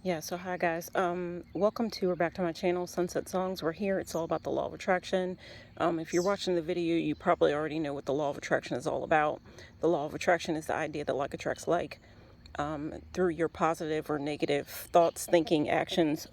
Yeah, so hi guys. Welcome to or back to my channel, Sunset Songs. We're here. It's all about the law of attraction. If you're watching the video, you probably already know what the law of attraction is all about. The law of attraction is the idea that like attracts like. Through your positive or negative thoughts, thinking, actions,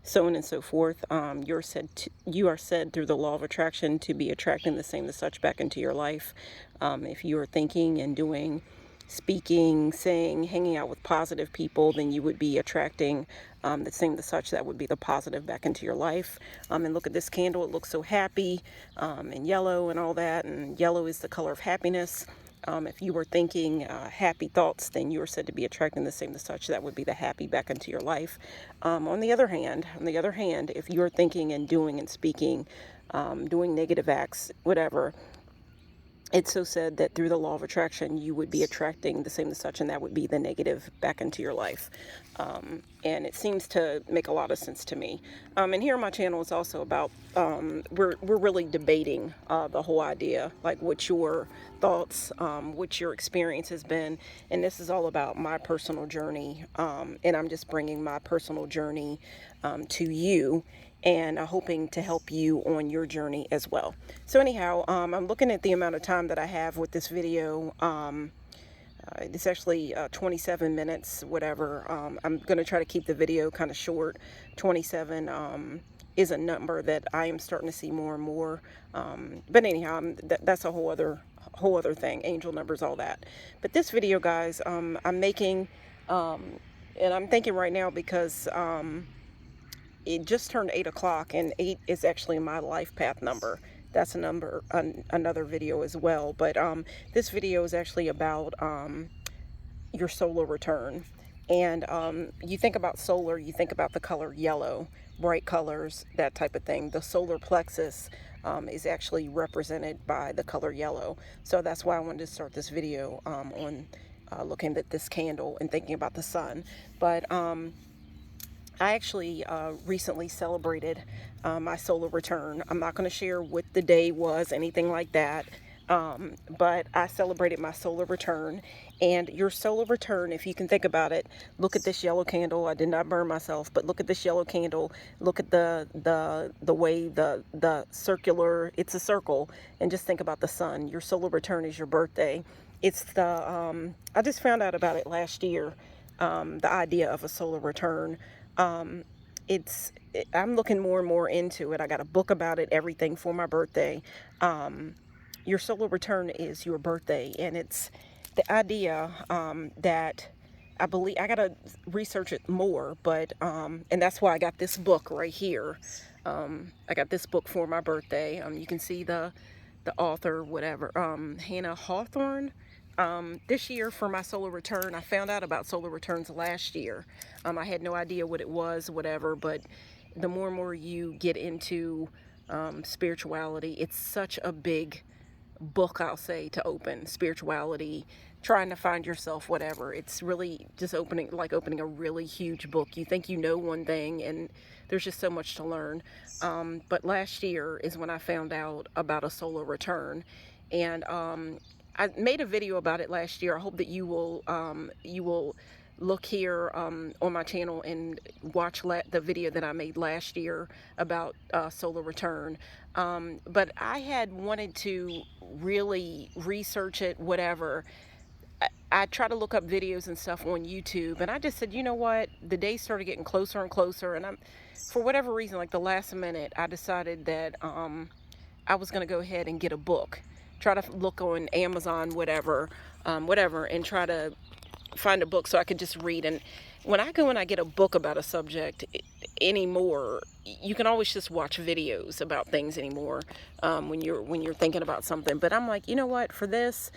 so on and so forth. You are said through the law of attraction to be attracting the same as such back into your life. If you are thinking and doing, speaking, saying, hanging out with positive people, then you would be attracting the same as such. That would be the positive back into your life. And look at this candle. It looks so happy and yellow and all that. And yellow is the color of happiness. If you were thinking happy thoughts, then you are said to be attracting the same as such. That would be the happy back into your life. On the other hand, if you're thinking and doing and speaking, doing negative acts, whatever, it's so said that through the law of attraction, you would be attracting the same as such, and that would be the negative back into your life. And it seems to make a lot of sense to me. And here on my channel is also about, we're really debating the whole idea, like what your thoughts, what your experience has been. And this is all about my personal journey. And I'm just bringing my personal journey to you and hoping to help you on your journey as well. So anyhow, I'm looking at the amount of time that I have with this video. It's actually 27 minutes, whatever. I'm going to try to keep the video kind of short. 27 is a number that I am starting to see more and more. But anyhow, that's a whole other thing, angel numbers, all that. But this video, guys, I'm making, and I'm thinking right now because it just turned 8 o'clock, and 8 is actually my life path number. That's a number, another video as well. But this video is actually about your solar return. And you think about solar, you think about the color yellow, bright colors, that type of thing. The solar plexus is actually represented by the color yellow. So that's why I wanted to start this video on looking at this candle and thinking about the sun. But I actually recently celebrated my solar return. I'm not going to share what the day was, anything like that. But I celebrated my solar return. And your solar return, if you can think about it, look at this yellow candle. I did not burn myself, but look at this yellow candle. Look at the way the circular, it's a circle, and just think about the sun. Your solar return is your birthday. It's I just found out about it last year, the idea of a solar return. um, I'm looking more and more into it. I got a book about it, everything for my birthday. Your solar return is your birthday, and it's the idea that I believe I gotta research it more, but and that's why I got this book right here. I got this book for my birthday. You can see the author, whatever, Hannah Hawthorne. This year for my solar return, I found out about solar returns last year. I had no idea what it was, whatever, but the more and more you get into spirituality, it's such a big book, I'll say, to open. Spirituality, trying to find yourself, whatever. It's really just opening a really huge book. You think you know one thing, and there's just so much to learn. But last year is when I found out about a solar return, and I made a video about it last year. I hope that you will look here on my channel and watch the video that I made last year about solar return. But I had wanted to really research it, whatever. I try to look up videos and stuff on YouTube, and I just said, you know what? The days started getting closer and closer, and for whatever reason, like the last minute, I decided that I was going to go ahead and get a book. Try to look on Amazon, whatever, and try to find a book so I could just read. And when I go and I get a book about a subject anymore, you can always just watch videos about things anymore when you're thinking about something. But I'm like, you know what? For this,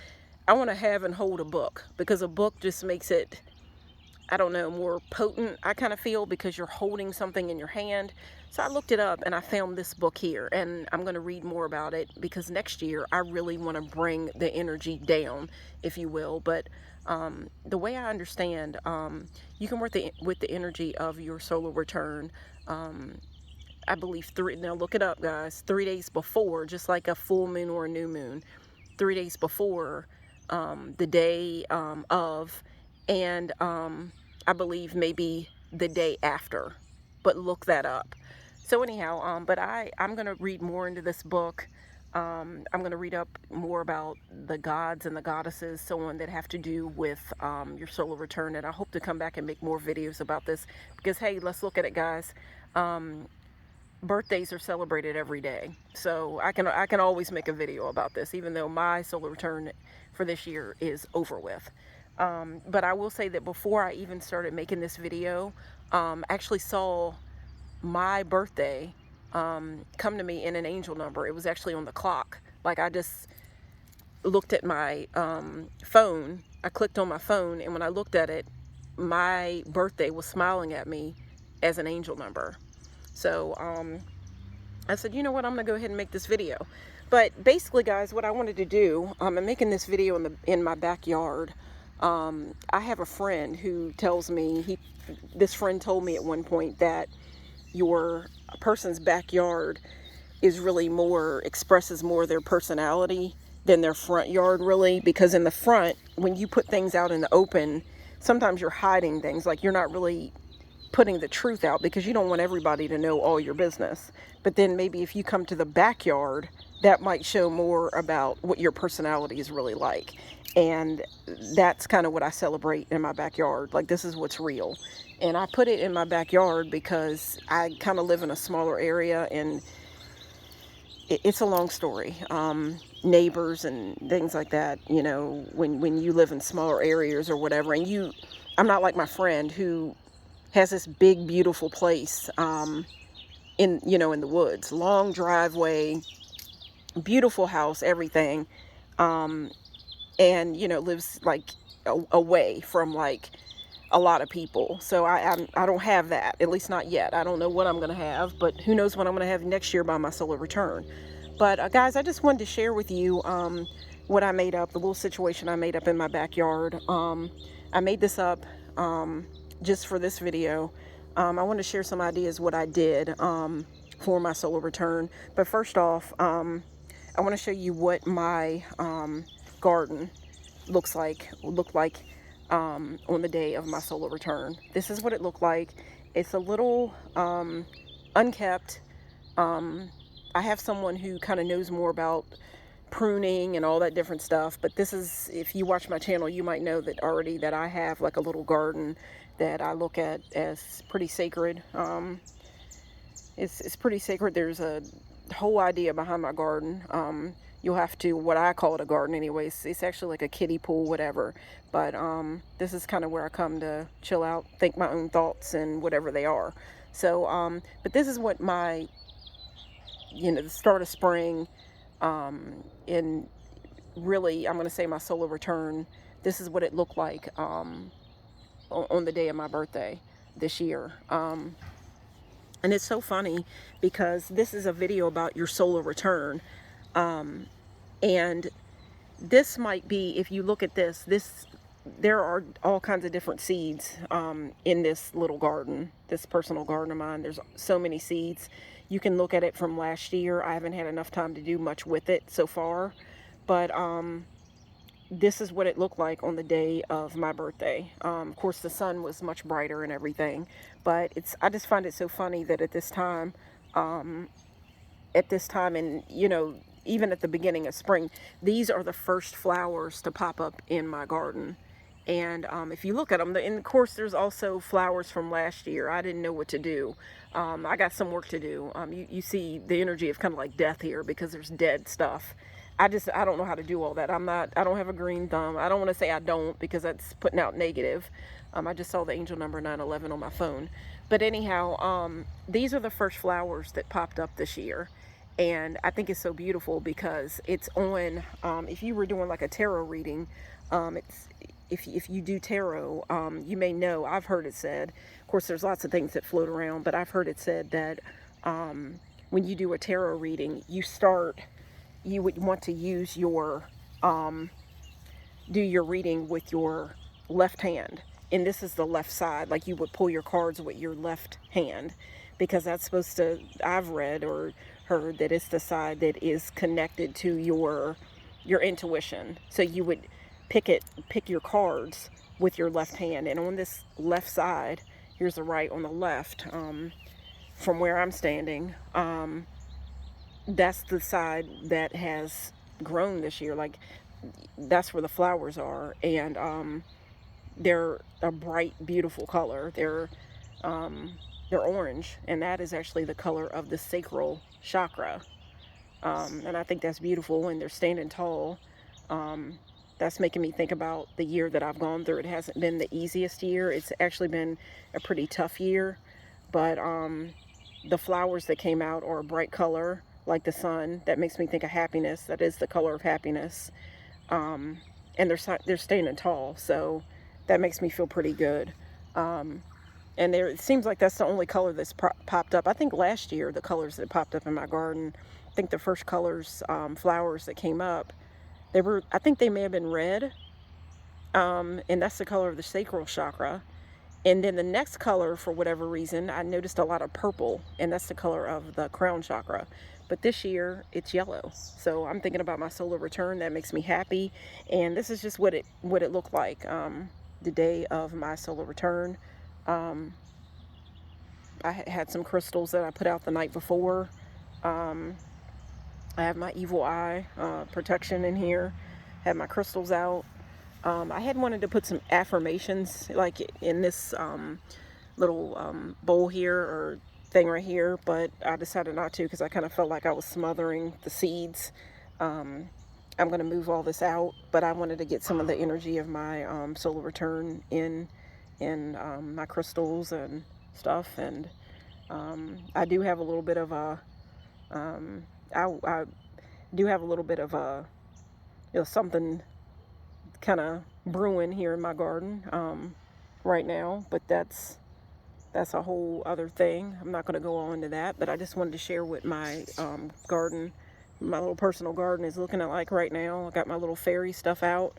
I want to have and hold a book, because a book just makes it, I don't know, more potent, I kind of feel, because you're holding something in your hand. So I looked it up and I found this book here, and I'm going to read more about it, because next year I really want to bring the energy down, if you will. But the way I understand, you can work with the energy of your solar return. I believe now look it up, guys, 3 days before, just like a full moon or a new moon, 3 days before the day of, and I believe maybe the day after, but look that up. So anyhow, but I'm going to read more into this book. I'm going to read up more about the gods and the goddesses, so on, that have to do with your solar return. And I hope to come back and make more videos about this because, hey, let's look at it, guys. Birthdays are celebrated every day. So I can always make a video about this, even though my solar return for this year is over with. But I will say that before I even started making this video, I actually saw my birthday come to me in an angel number. It was actually on the clock. Like, I just looked at my phone. I clicked on my phone, and when I looked at it, my birthday was smiling at me as an angel number. So I said, you know what, I'm gonna go ahead and make this video. But basically, guys, what I wanted to do, I'm making this video in my backyard. I have a friend who tells me, this friend told me at one point that your person's backyard is really expresses more their personality than their front yard, really, because in the front, when you put things out in the open, sometimes you're hiding things, like you're not really putting the truth out because you don't want everybody to know all your business. But then maybe if you come to the backyard, that might show more about what your personality is really like. And that's kind of what I celebrate in my backyard. Like, this is what's real. And I put it in my backyard because I kind of live in a smaller area, and it's a long story. Neighbors and things like that, you know, when you live in smaller areas or whatever, and I'm not like my friend who has this big, beautiful place in the woods, long driveway, beautiful house, everything, and lives like away from like a lot of people. So I don't have that, at least not yet. I don't know what I'm gonna have, but who knows what I'm gonna have next year by my solar return. But guys, I just wanted to share with you what I made up, the little situation I made up in my backyard. I made this up just for this video. I want to share some ideas what I did for my solar return. But first off, I want to show you what my garden looked like on the day of my solar return. This is what it looked like. It's a little unkept. I have someone who kind of knows more about pruning and all that different stuff, but this is, if you watch my channel, you might know that already, that I have like a little garden that I look at as pretty sacred. It's pretty sacred. There's a whole idea behind my garden. You'll have to, what I call it a garden anyways, it's actually like a kiddie pool, whatever, but this is kind of where I come to chill out, think my own thoughts and whatever they are. So but this is what my, the start of spring, in really, I'm going to say my solar return, this is what it looked like on the day of my birthday this year. And it's so funny because this is a video about your solar return. And this might be, if you look at this, there are all kinds of different seeds in this little garden, this personal garden of mine. There's so many seeds. You can look at it from last year. I haven't had enough time to do much with it so far, but this is what it looked like on the day of my birthday. Of course, the sun was much brighter and everything, but I just find it so funny that at this time, and even at the beginning of spring, these are the first flowers to pop up in my garden. And if you look at them, and of course there's also flowers from last year. I didn't know what to do. I got some work to do. You see the energy of kind of like death here because there's dead stuff. I don't know how to do all that. I don't have a green thumb. I don't want to say I don't because that's putting out negative. I just saw the angel number 911 on my phone. But anyhow, these are the first flowers that popped up this year. And I think it's so beautiful because it's on, if you were doing like a tarot reading, if you do tarot, you may know, I've heard it said, of course there's lots of things that float around, but I've heard it said that when you do a tarot reading, you would want to use do your reading with your left hand. And this is the left side, like you would pull your cards with your left hand, because that's supposed to, I've read or heard that it's the side that is connected to your intuition. So you would pick your cards with your left hand, and on this left side here's the right on the left. From where I'm standing, that's the side that has grown this year. Like, that's where the flowers are, and they're a bright, beautiful color. They're orange, and that is actually the color of the sacral chakra. And I think that's beautiful, and they're standing tall. That's making me think about the year that I've gone through. It hasn't been the easiest year. It's actually been a pretty tough year, but the flowers that came out are a bright color, like the sun. That makes me think of happiness. That is the color of happiness. And they're standing tall, so that makes me feel pretty good. And it seems like that's the only color that's popped up. I think last year the colors that popped up in my garden, I think the first colors, flowers that came up, I think they may have been red, and that's the color of the sacral chakra. And then the next color, for whatever reason, I noticed a lot of purple, and that's the color of the crown chakra. But this year, it's yellow. So I'm thinking about my solar return. That makes me happy. And this is just what it looked like the day of my solar return. I had some crystals that I put out the night before. I have my evil eye protection in here. Had my crystals out. I had wanted to put some affirmations like in this little bowl here or thing right here, but I decided not to because I kind of felt like I was smothering the seeds. I'm going to move all this out, but I wanted to get some of the energy of my solar return in my crystals and stuff. And I do have a little bit of a I do have a little bit of a something kind of brewing here in my garden right now, but that's a whole other thing. I'm not going to go on into that, but I just wanted to share what my garden, my little personal garden is looking at like right now. I got my little fairy stuff out,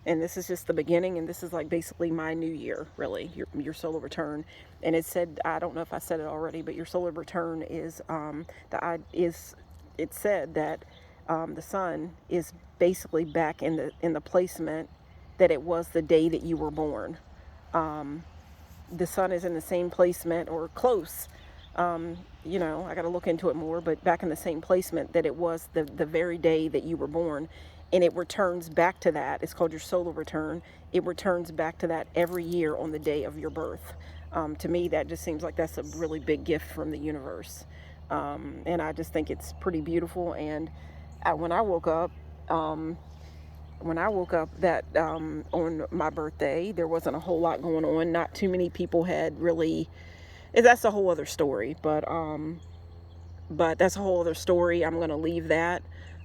and this is just the beginning, and this is like basically my new year, really, your solar return. And it said, I don't know if I said it already, but your solar return is it said that the sun is basically back in the placement that it was the day that you were born. The sun is in the same placement or close. I got to look into it more, but back in the same placement that it was the very day that you were born. And it returns back to that. It's called your solar return. It returns back to that every year on the day of your birth. To me, that just seems like that's a really big gift from the universe. And I just think it's pretty beautiful. And when I woke up that on my birthday, there wasn't a whole lot going on. Not too many people had really. That's a whole other story. But that's a whole other story. I'm going to leave that.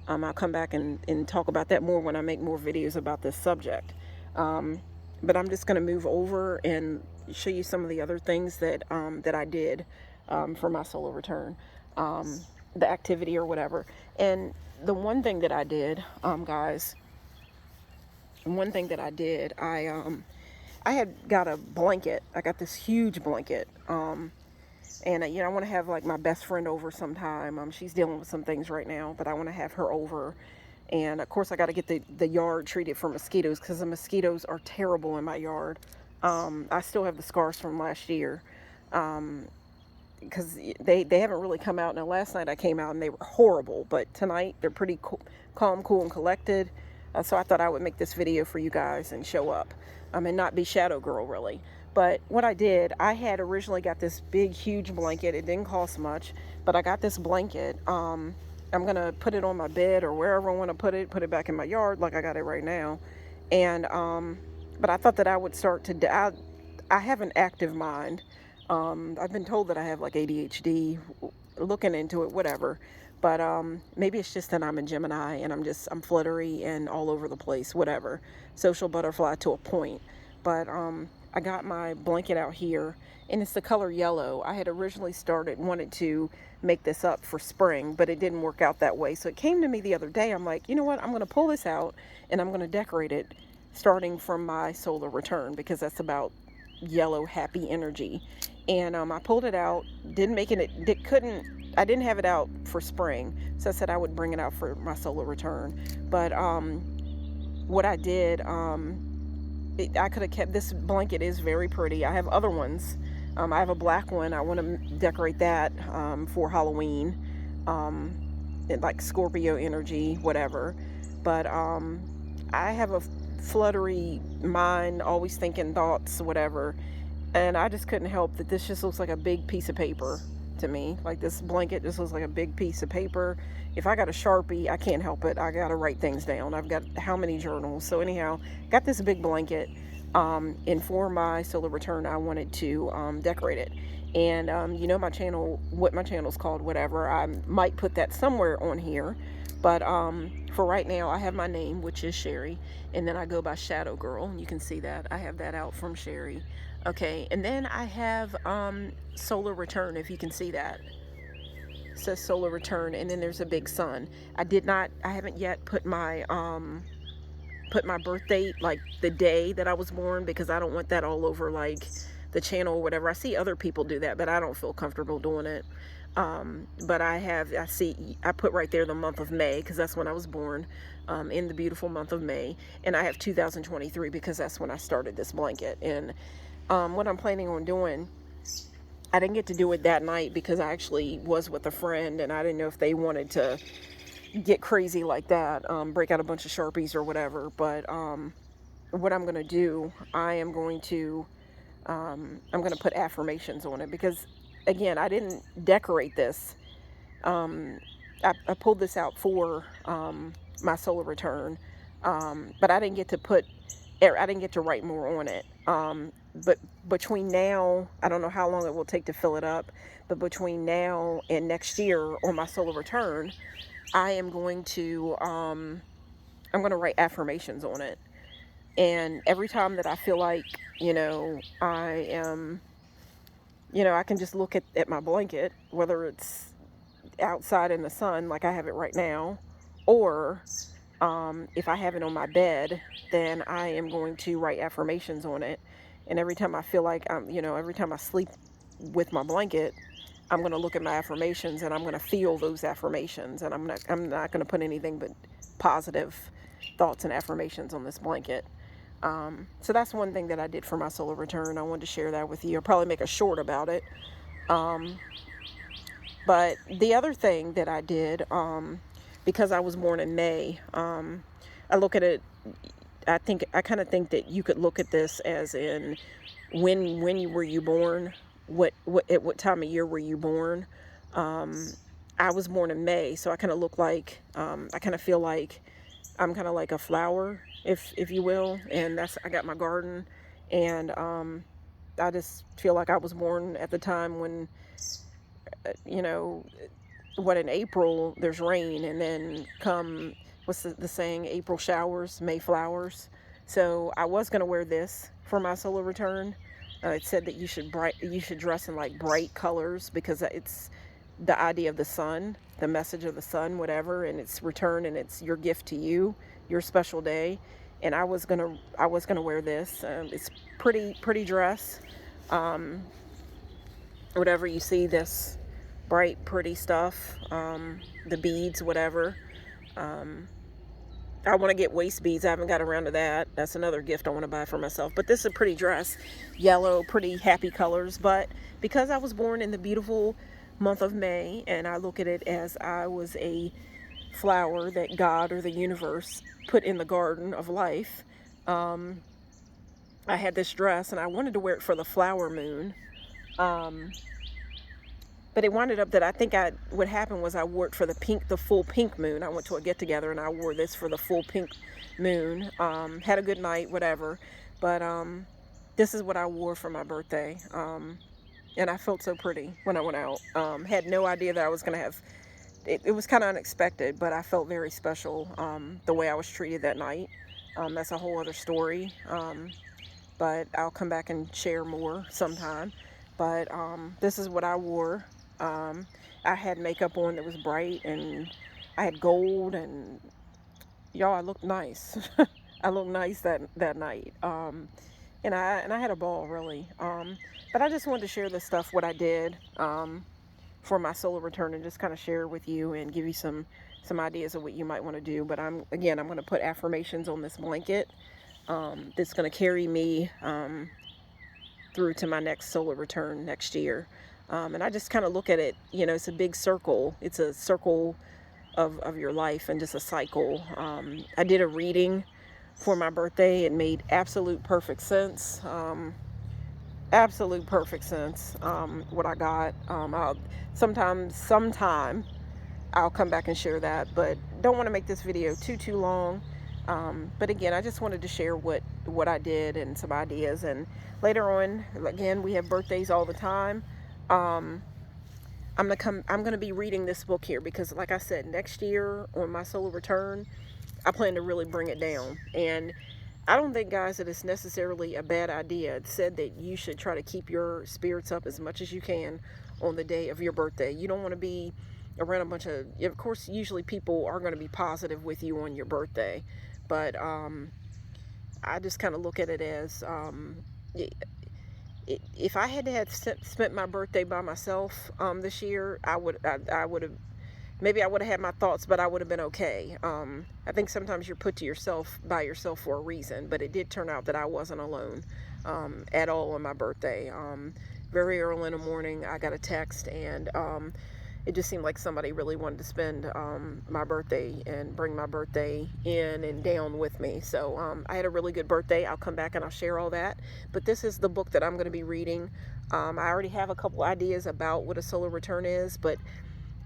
I'll come back and talk about that more when I make more videos about this subject. But I'm just going to move over and show you some of the other things that I did for my solar return, the activity or whatever. And the one thing that I did, guys, I had got a blanket. I got this huge blanket. And I want to have like my best friend over sometime. She's dealing with some things right now, but I want to have her over. And of course I got to get the yard treated for mosquitoes, because the mosquitoes are terrible in my yard. I still have the scars from last year, because they haven't really come out. Now last night I came out and they were horrible, but tonight they're pretty calm, cool, and collected. So I thought I would make this video for you guys and show up, and not be shadow girl really. But what I did, I had originally got this big, huge blanket. It didn't cost much, but I got this blanket. I'm going to put it on my bed or wherever I want to put it back in my yard like I got it right now. And, but I thought that I would start to, I have an active mind. I've been told that I have like ADHD, looking into it, whatever. But maybe it's just that I'm a Gemini and I'm fluttery and all over the place, whatever. Social butterfly to a point. But I got my blanket out here, and it's the color yellow. I had originally wanted to make this up for spring, but it didn't work out that way. So it came to me the other day. I'm like, you know what? I'm going to pull this out and I'm going to decorate it starting from my solar return, because that's about yellow, happy energy. And I pulled it out, I didn't have it out for spring. So I said I would bring it out for my solar return. But what I did, I could have kept this blanket. Is very pretty. I have other ones I have a black one. I want to decorate that for Halloween, like Scorpio energy, whatever. But I have a fluttery mind, always thinking thoughts, whatever. And I just couldn't help that this just looks like a big piece of paper to me. Like this blanket just looks like a big piece of paper. If I got a Sharpie, I can't help it. I got to write things down. I've got how many journals. So anyhow, got this big blanket. And for my solar return, I wanted to decorate it. And you know my channel, what my channel's called, whatever. I might put that somewhere on here. But for right now, I have my name, which is Sherry. And then I go by Shadow Girl. You can see that. I have that out from Sherry. Okay, and then I have solar return, if you can see that. It says solar return, and then there's a big sun. I haven't yet put my birth date, like the day that I was born, because I don't want that all over like the channel or whatever. I see other people do that, but I don't feel comfortable doing it. But I put right there the month of May, because that's when I was born, in the beautiful month of May. And I have 2023 because that's when I started this blanket. And what I'm planning on doing, I didn't get to do it that night because I actually was with a friend, and I didn't know if they wanted to get crazy like that, break out a bunch of Sharpies or whatever. But what I'm going to do, I'm going to put affirmations on it, because again, I didn't decorate this. I pulled this out for my solar return, but I didn't get to write more on it. But between now, I don't know how long it will take to fill it up, but between now and next year on my solar return, I am going to write affirmations on it. And every time that I feel like, I am, I can just look at my blanket, whether it's outside in the sun like I have it right now, or if I have it on my bed, then I am going to write affirmations on it. And every time I feel like every time I sleep with my blanket, I'm going to look at my affirmations, and I'm going to feel those affirmations. And I'm not going to put anything but positive thoughts and affirmations on this blanket. So that's one thing that I did for my solar return. I wanted to share that with you. I'll probably make a short about it. But the other thing that I did, because I was born in May, I look at it, I kind of think that you could look at this as in when were you born, at what time of year were you born. I was born in May, so I kind of look like, I kind of feel like I'm kind of like a flower, if you will, and I got my garden, and I just feel like I was born at the time when, in April there's rain, and then what's the saying, April showers, May flowers. So I was going to wear this for my solar return. It said that you should dress in like bright colors, because it's the idea of the sun, the message of the sun, whatever, and its return, and it's your gift to you, your special day. And I was gonna wear this. It's pretty dress. Whatever you see, this bright, pretty stuff, the beads, whatever. I want to get waist beads. I haven't got around to that. That's another gift I want to buy for myself. But this is a pretty dress, yellow, pretty happy colors. But because I was born in the beautiful month of May, and I look at it as I was a flower that God or the universe put in the garden of life, I had this dress, and I wanted to wear it for the flower moon. But it wound up that what happened was I wore it for the full pink moon. I went to a get together, and I wore this for the full pink moon. Had a good night, whatever. But this is what I wore for my birthday. And I felt so pretty when I went out. Had no idea that I was going to have, it was kind of unexpected, but I felt very special, the way I was treated that night. That's a whole other story. But I'll come back and share more sometime. But this is what I wore. I had makeup on that was bright, and I had gold, and y'all, I looked nice. I looked nice that night. And I had a ball, really. But I just wanted to share this stuff, what I did for my solar return, and just kind of share with you and give you some ideas of what you might want to do. But I'm going to put affirmations on this blanket that's going to carry me through to my next solar return next year. And I just kind of look at it, you know, it's a big circle. It's a circle of your life and just a cycle. I did a reading for my birthday. It made absolute perfect sense. Absolute perfect sense. What I got. Sometime I'll come back and share that, but don't want to make this video too long. But again, I just wanted to share what I did and some ideas. And later on, again, we have birthdays all the time. I'm gonna be reading this book here because, like I said, next year on my solar return, I plan to really bring it down. And I don't think, guys, that it's necessarily a bad idea. It's said that you should try to keep your spirits up as much as you can on the day of your birthday. You don't want to be around a bunch of course, usually people are going to be positive with you on your birthday, but I just kind of look at it as if I had to have spent my birthday by myself this year, I would have, maybe I would have had my thoughts, but I would have been okay. I think sometimes you're put to yourself by yourself for a reason, but it did turn out that I wasn't alone at all on my birthday. Very early in the morning, I got a text, and it just seemed like somebody really wanted to spend my birthday and bring my birthday in and down with me. So I had a really good birthday. I'll come back and I'll share all that. But this is the book that I'm going to be reading. I already have a couple ideas about what a solar return is, but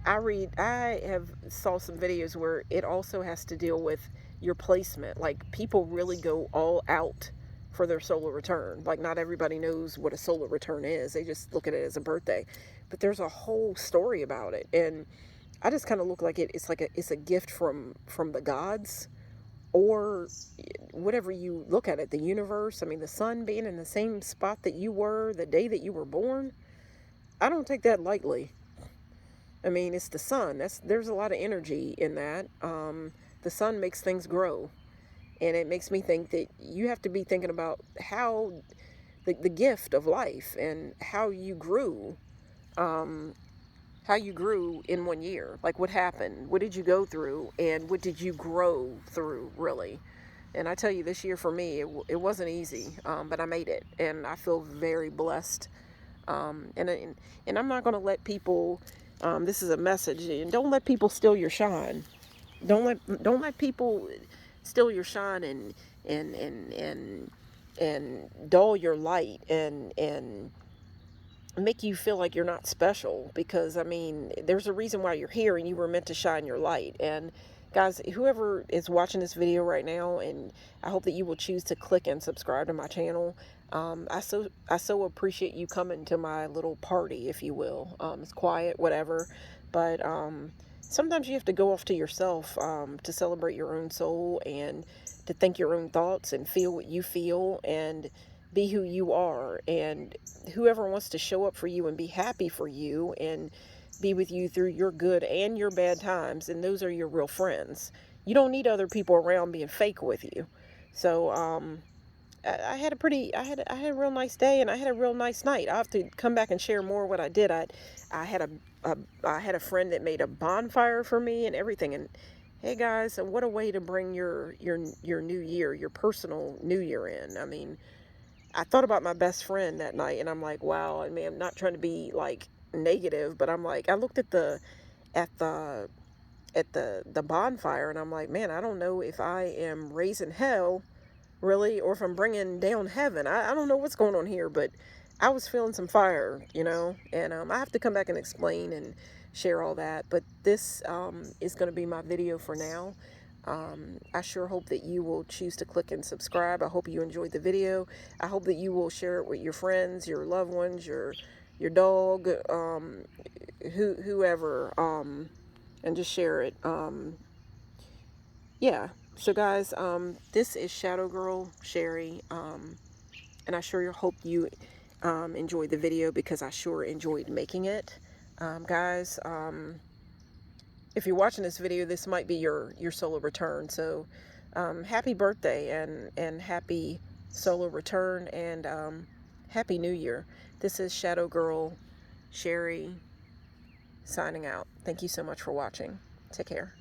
I have saw some videos where it also has to deal with your placement. Like, people really go all out for their solar return. Like, not everybody knows what a solar return is. They just look at it as a birthday. But there's a whole story about it. And I just kind of look like it's a gift from the gods, or whatever you look at it, the universe. I mean, the sun being in the same spot that you were the day that you were born. I don't take that lightly. I mean, it's the sun. There's a lot of energy in that. The sun makes things grow. And it makes me think that you have to be thinking about how the gift of life and how you grew in 1 year. Like, what happened? What did you go through? And what did you grow through, really? And I tell you, this year for me, it wasn't easy, but I made it. And I feel very blessed. And I'm not going to let people, this is a message, and don't let people steal your shine. Don't let people steal your shine and dull your light and make you feel like you're not special, because I mean, there's a reason why you're here, and you were meant to shine your light. And guys, whoever is watching this video right now, and I hope that you will choose to click and subscribe to my channel. I so appreciate you coming to my little party, if you will. It's quiet, whatever, but sometimes you have to go off to yourself to celebrate your own soul, and to think your own thoughts and feel what you feel and be who you are. And whoever wants to show up for you and be happy for you and be with you through your good and your bad times, and those are your real friends. You don't need other people around being fake with you. So I had a real nice day, and I had a real nice night. I have to come back and share more what I did. I had a friend that made a bonfire for me and everything. And hey, guys, what a way to bring your new year, your personal new year in. I mean, I thought about my best friend that night, and I'm like, wow. I mean, I'm not trying to be like negative, but I'm like, I looked at the bonfire, and I'm like, man, I don't know if I am raising hell, really, or if I'm bringing down heaven. I don't know what's going on here, but I was feeling some fire, you know. And I have to come back and explain and share all that. But this is going to be my video for now. I sure hope that you will choose to click and subscribe. I hope you enjoyed the video. I hope that you will share it with your friends, your loved ones, your dog, whoever, and just share it. Yeah. So guys, this is Shadow Girl Sherry, and I sure hope you enjoyed the video, because I sure enjoyed making it. Guys, if you're watching this video, this might be your solar return. So happy birthday and happy solar return, and happy new year. This is Shadow Girl Sherry signing out. Thank you so much for watching. Take care.